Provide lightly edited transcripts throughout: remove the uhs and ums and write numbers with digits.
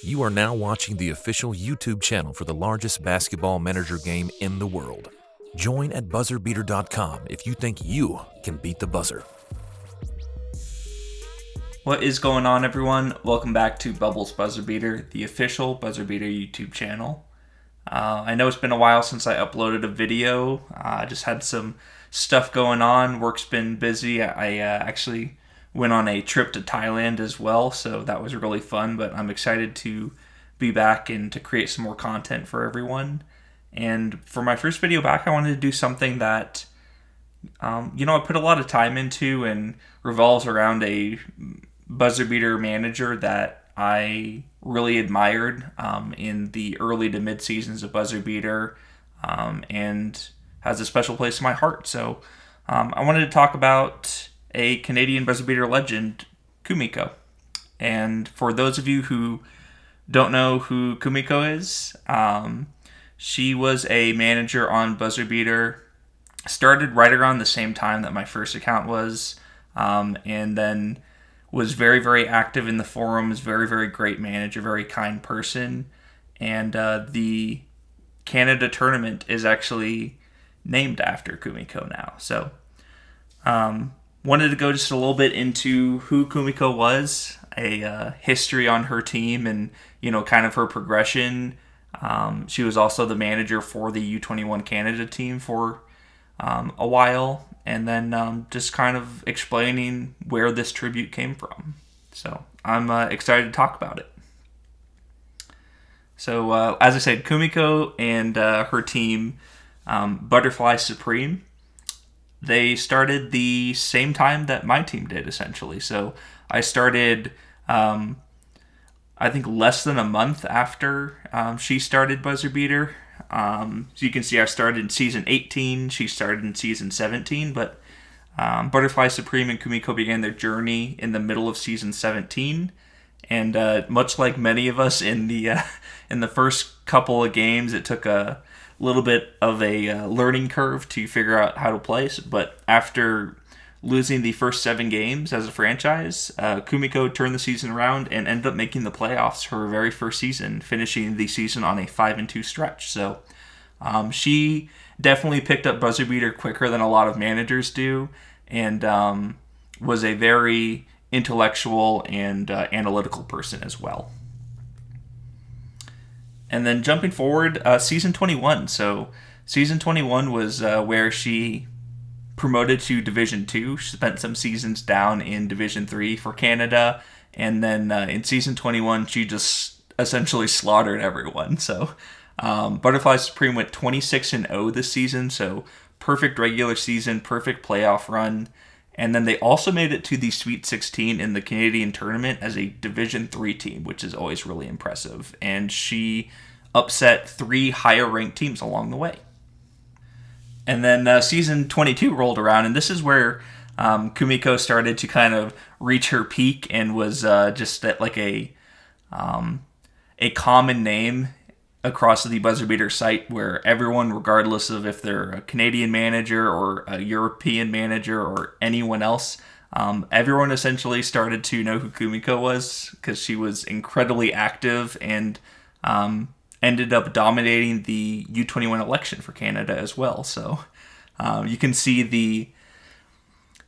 You are now watching the official YouTube channel for the largest basketball manager game in the world. Join at BuzzerBeater.com if you think you can beat the buzzer. What is going on, everyone? Welcome back to Bubbles BuzzerBeater, the official BuzzerBeater YouTube channel. I know it's been a while since I uploaded a video. I just had some stuff going on. Work's been busy. I actually went on a trip to Thailand as well, so that was really fun. But I'm excited to be back and to create some more content for everyone. And for my first video back, I wanted to do something that I put a lot of time into and revolves around a buzzer beater manager that I really admired in the early to mid seasons of buzzer beater and has a special place in my heart. So I wanted to talk about a Canadian buzzer beater legend, Kumiko. And for those of you who don't know who Kumiko is, she was a manager on buzzer beater. Started right around the same time that my first account was, and then was very, very active in the forums, very, very great manager, very kind person. And the Canada tournament is actually named after Kumiko now. So wanted to go just a little bit into who Kumiko was, a history on her team, and, kind of her progression. She was also the manager for the U21 Canada team for a while, and then just kind of explaining where this tribute came from. So I'm excited to talk about it. So as I said, Kumiko and her team, BuzzerBeater Supreme, they started the same time that my team did, essentially. So I started, I think, less than a month after she started Buzzer Beater. So you can see I started in season 18, she started in season 17, but BuzzerBeater Supreme and Kumiko began their journey in the middle of season 17, and much like many of us in the first couple of games, it took a little bit of a learning curve to figure out how to play, but after losing the first 7 games as a franchise, Kumiko turned the season around and ended up making the playoffs her very first season, finishing the season on a 5-2 stretch. So she definitely picked up buzzer beater quicker than a lot of managers do, and was a very intellectual and analytical person as well. And then jumping forward, season 21. So season 21 was where she promoted to Division 2. She spent some seasons down in Division 3 for Canada, and then in season 21 she just essentially slaughtered everyone. So BuzzerBeater Supreme went 26-0 this season, so perfect regular season, perfect playoff run, and then they also made it to the Sweet 16 in the Canadian tournament as a Division 3 team, which is always really impressive, and she upset 3 higher ranked teams along the way. And then season 22 rolled around, and this is where Kumiko started to kind of reach her peak and was just at like a common name across the buzzer beater site, where everyone, regardless of if they're a Canadian manager or a European manager or anyone else, everyone essentially started to know who Kumiko was, because she was incredibly active and ended up dominating the U21 election for Canada as well. So you can see the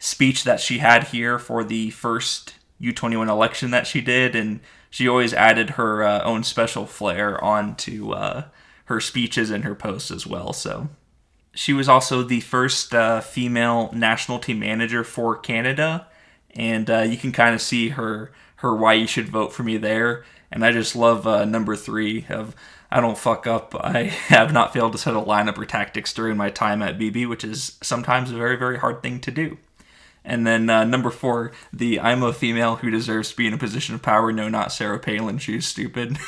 speech that she had here for the first U21 election that she did, and she always added her own special flair onto her speeches and her posts as well. So she was also the first female national team manager for Canada, and you can kind of see her why you should vote for me there. And I just love number 3 of I don't fuck up. I have not failed to set a lineup or tactics during my time at BB, which is sometimes a very, very hard thing to do. And then number 4, the I'm a female who deserves to be in a position of power. No, not Sarah Palin. She's stupid.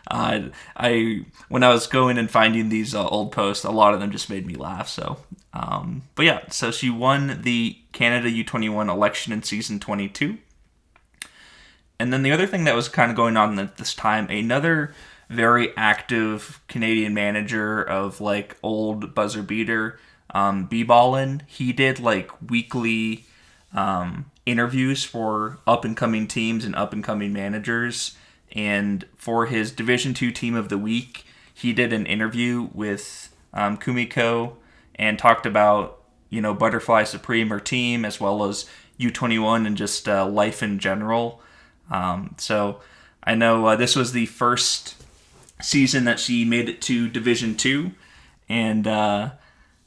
When I was going and finding these old posts, a lot of them just made me laugh. So, but yeah, so she won the Canada U21 election in season 22. And then the other thing that was kind of going on at this time, another very active Canadian manager of like old buzzer beater, B-Ballin, he did like weekly interviews for up and coming teams and up and coming managers, And for his Division II Team of the Week, he did an interview with Kumiko and talked about, Butterfly Supreme, her team, as well as U21 and just life in general. So I know this was the first season that she made it to Division II, and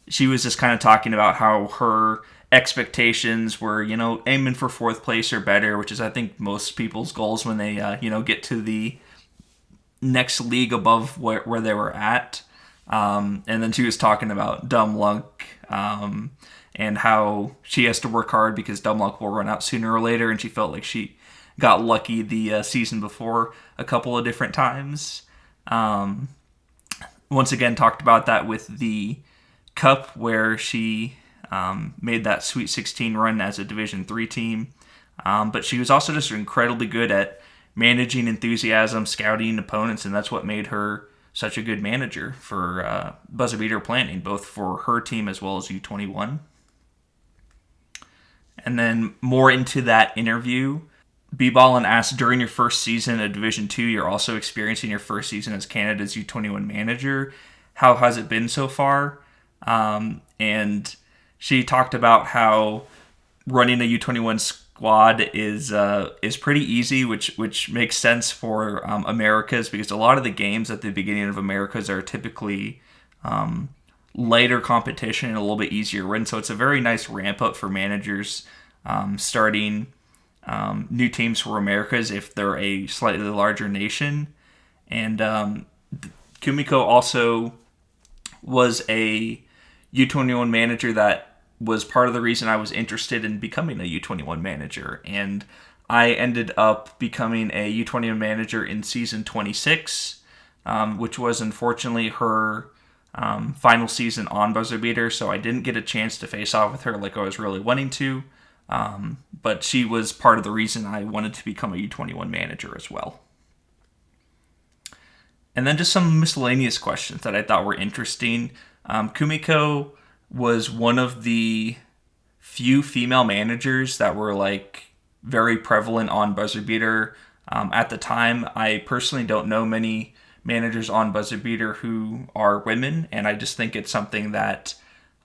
she was just kind of talking about how her expectations were, aiming for fourth place or better, which is, I think, most people's goals when they, get to the next league above where they were at. And then she was talking about dumb luck, and how she has to work hard because dumb luck will run out sooner or later, and she felt like she got lucky the season before a couple of different times. Once again, talked about that with the Cup, where she made that Sweet 16 run as a Division III team. But she was also just incredibly good at managing enthusiasm, scouting opponents, and that's what made her such a good manager for BuzzerBeater planning, both for her team as well as U21. And then more into that interview, B-Ballin asked, during your first season of Division II, you're also experiencing your first season as Canada's U21 manager. How has it been so far? And she talked about how running a U21 squad is pretty easy, which makes sense for Americas, because a lot of the games at the beginning of Americas are typically lighter competition and a little bit easier win. So it's a very nice ramp up for managers starting new teams for Americas if they're a slightly larger nation. And Kumiko also was a U21 manager that was part of the reason I was interested in becoming a U21 manager. And I ended up becoming a U21 manager in season 26, which was unfortunately her final season on BuzzerBeater, so I didn't get a chance to face off with her like I was really wanting to. But she was part of the reason I wanted to become a U21 manager as well. And then just some miscellaneous questions that I thought were interesting. Kumiko was one of the few female managers that were very prevalent on BuzzerBeater at the time. I personally don't know many managers on BuzzerBeater who are women, and I just think it's something that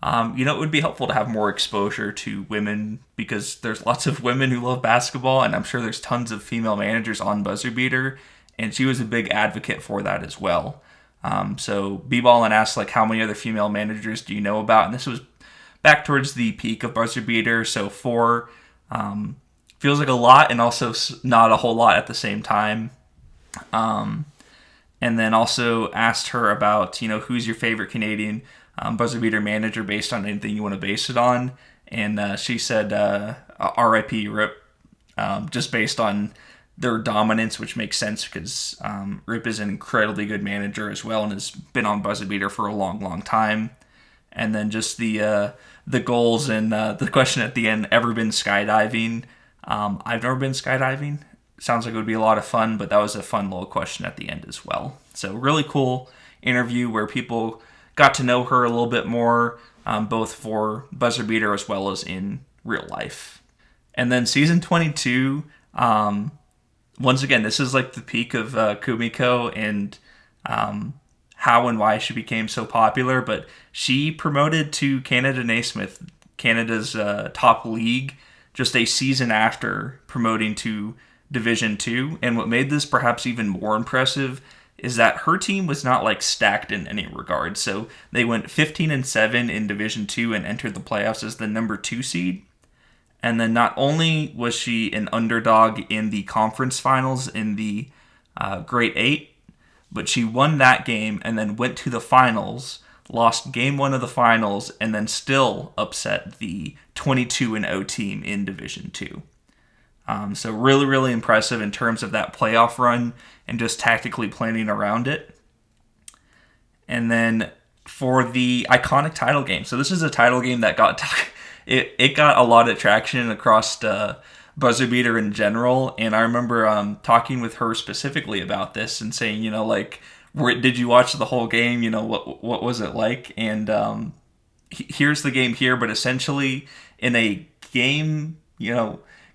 it would be helpful to have more exposure to women, because there's lots of women who love basketball, and I'm sure there's tons of female managers on BuzzerBeater, and she was a big advocate for that as well. So B-Ballin asked, how many other female managers do you know about? And this was back towards the peak of BuzzerBeater, so 4 feels like a lot and also not a whole lot at the same time. And then also asked her about, who's your favorite Canadian BuzzerBeater manager based on anything you want to base it on. And she said RIP Rip, just based on their dominance, which makes sense because Rip is an incredibly good manager as well and has been on BuzzerBeater for a long, long time. And then just the goals and the question at the end, ever been skydiving? I've never been skydiving. Sounds like it would be a lot of fun, but that was a fun little question at the end as well. So really cool interview where people got to know her a little bit more, both for BuzzerBeater as well as in real life. And then season 22, once again, this is the peak of Kumiko and how and why she became so popular, but she promoted to Canada Naismith, Canada's top league, just a season after promoting to Division 2. And what made this perhaps even more impressive is that her team was not stacked in any regard. So they went 15-7 in Division 2 and entered the playoffs as the number 2 seed. And then not only was she an underdog in the conference finals in the Great 8, but she won that game and then went to the finals, lost game 1 of the finals, and then still upset the 22-0 team in Division 2. So really, really impressive in terms of that playoff run and just tactically planning around it. And then for the iconic title game. So this is a title game that got it got a lot of traction across BuzzerBeater in general. And I remember talking with her specifically about this and saying, did you watch the whole game? What was it like? And here's the game here, but essentially in a game,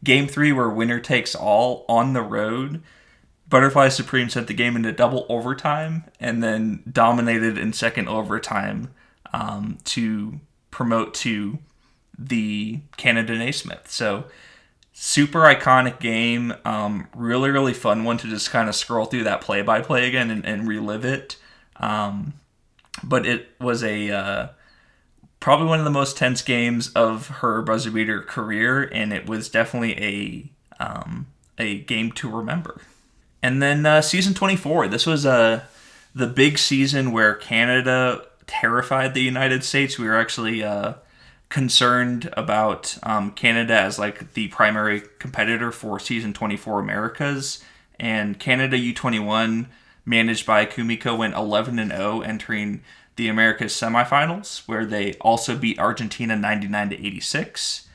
Game 3 where winner takes all on the road, BuzzerBeater sent the game into double overtime and then dominated in second overtime to promote to the Canada Naismith. So super iconic game, really, really fun one to just kind of scroll through that play-by-play again and relive it. But it was probably one of the most tense games of her buzzer beater career, and it was definitely a game to remember. And then season 24. This was the big season where Canada terrified the United States. We were actually concerned about Canada as like the primary competitor for season 24 Americas. And Canada U21, managed by Kumiko, went 11-0, entering the Americas semifinals, where they also beat Argentina 99-86.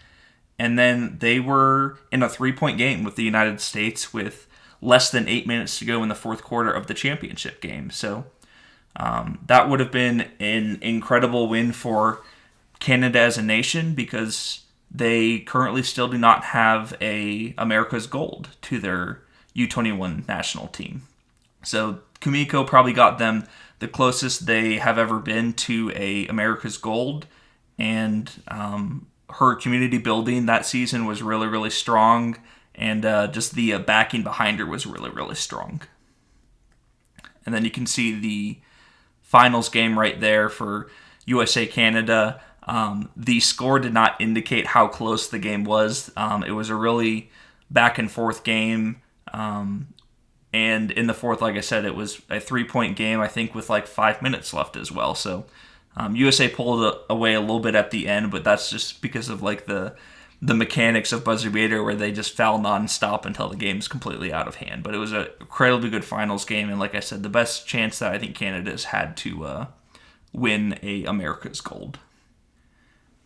And then they were in a 3-point game with the United States with less than 8 minutes to go in the fourth quarter of the championship game. So that would have been an incredible win for Canada as a nation, because they currently still do not have a America's Gold to their U21 national team. So Kumiko probably got them the closest they have ever been to a America's Gold, and her community building that season was really, really strong, and just the backing behind her was really, really strong. And then you can see the finals game right there for USA-Canada. The score did not indicate how close the game was. It was a really back-and-forth game. And in the fourth, like I said, it was a 3-point game, I think, with like 5 minutes left as well. So USA pulled away a little bit at the end, but that's just because of like the mechanics of BuzzerBeater, where they just foul nonstop until the game's completely out of hand. But it was an incredibly good finals game, and like I said, the best chance that I think Canada's had to win a America's Gold.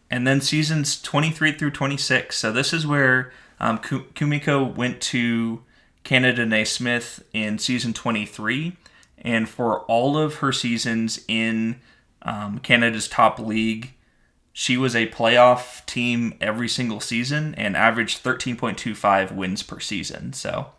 And then seasons 23 through 26. So this is where Kumiko went to Canada Naismith in season 23, and for all of her seasons in Canada's top league, she was a playoff team every single season and averaged 13.25 wins per season. So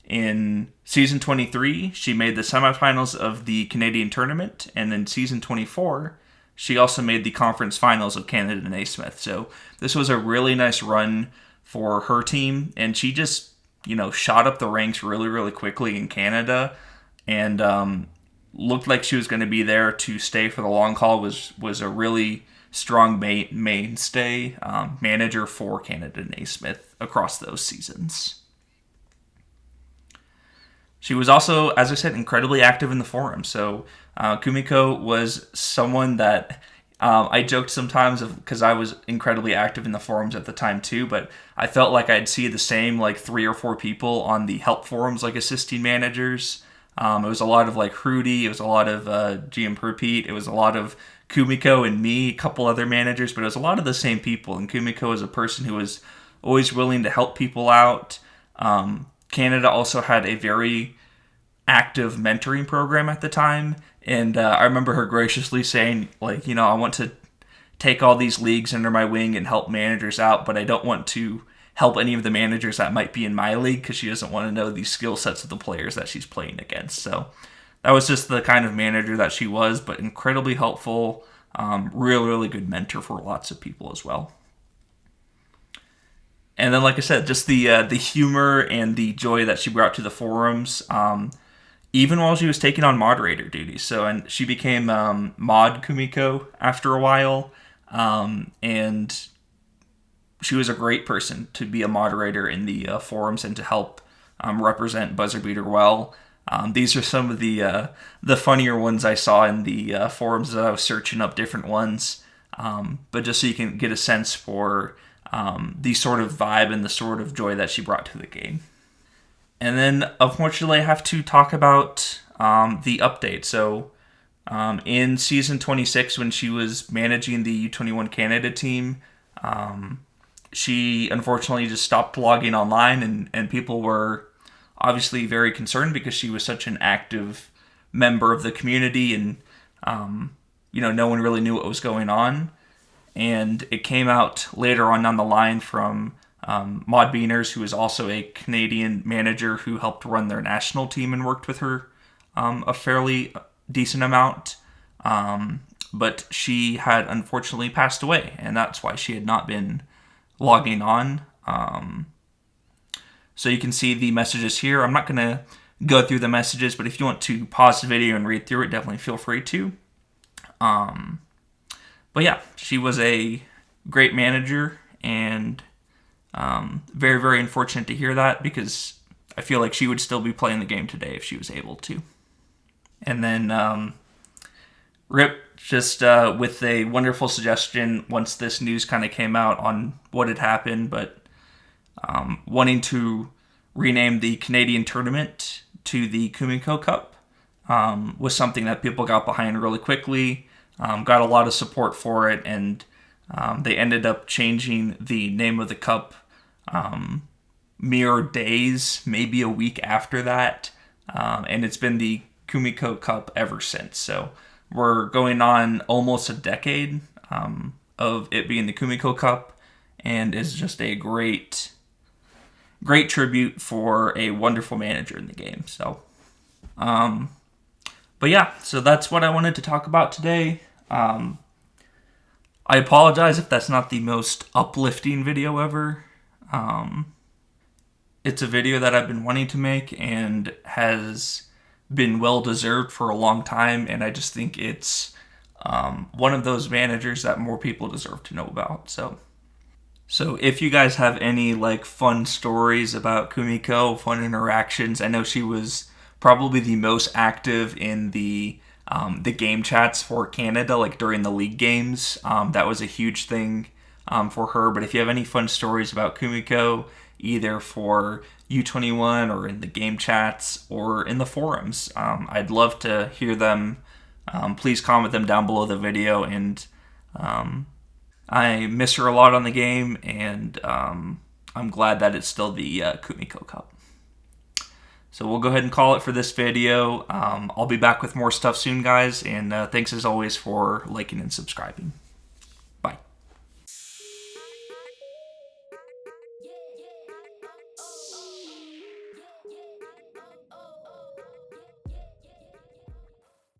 in season 23, she made the semifinals of the Canadian tournament, and in season 24, she also made the conference finals of Canada Naismith. So this was a really nice run for her team, and she just, shot up the ranks really, really quickly in Canada, and looked like she was going to be there to stay for the long haul. Was a really strong mainstay manager for Canada Naismith across those seasons. She was also, as I said, incredibly active in the forum. So Kumiko was someone that I joked sometimes because I was incredibly active in the forums at the time too, but I felt like I'd see the same like 3 or 4 people on the help forums, like assisting managers. It was a lot of like Hrudy, it was a lot of GM Perpete, it was a lot of Kumiko and me, a couple other managers, but it was a lot of the same people. And Kumiko is a person who was always willing to help people out. Canada also had a very active mentoring program at the time, and I remember her graciously saying, like, I want to take all these leagues under my wing and help managers out, but I don't want to help any of the managers that might be in my league, because she doesn't want to know the skill sets of the players that she's playing against. So that was just the kind of manager that she was, but incredibly helpful, really good mentor for lots of people as well. And then, like I said, just the humor and the joy that she brought to the forums, even while she was taking on moderator duties. So, and she became Mod Kumiko after a while, and she was a great person to be a moderator in the forums and to help represent BuzzerBeater well. These are some of the funnier ones I saw in the forums as I was searching up different ones, but just so you can get a sense for the sort of vibe and the sort of joy that she brought to the game. And then, unfortunately, I have to talk about the update. So, in season 26, when she was managing the U21 Canada team, she unfortunately just stopped logging online, and people were obviously very concerned because she was such an active member of the community, and no one really knew what was going on. And it came out later on down the line from Maud Beaners, who is also a Canadian manager who helped run their national team and worked with her a fairly decent amount. But she had unfortunately passed away, and that's why she had not been logging on. So you can see the messages here. I'm not going to go through the messages, but if you want to pause the video and read through it, definitely feel free to. But yeah, she was a great manager, and very, very unfortunate to hear that, because I feel like she would still be playing the game today if she was able to. And then Rip, just with a wonderful suggestion once this news kind of came out on what had happened, but wanting to rename the Canadian tournament to the Kumiko Cup was something that people got behind really quickly, got a lot of support for it, and they ended up changing the name of the cup mere days, maybe a week after that, and it's been the Kumiko Cup ever since. So we're going on almost a decade of it being the Kumiko Cup, and it's just a great tribute for a wonderful manager in the game. So, but yeah, so that's what I wanted to talk about today. I apologize if that's not the most uplifting video ever. It's a video that I've been wanting to make and has been well-deserved for a long time, and I just think it's one of those managers that more people deserve to know about. So if you guys have any fun stories about Kumiko, fun interactions, I know she was probably the most active in the game chats for Canada, during the league games. That was a huge thing for her. But if you have any fun stories about Kumiko, either for U21 or in the game chats or in the forums, I'd love to hear them. Please comment them down below the video, and I miss her a lot on the game, and I'm glad that it's still the Kumiko Cup. So we'll go ahead and call it for this video. I'll be back with more stuff soon, guys, and thanks as always for liking and subscribing.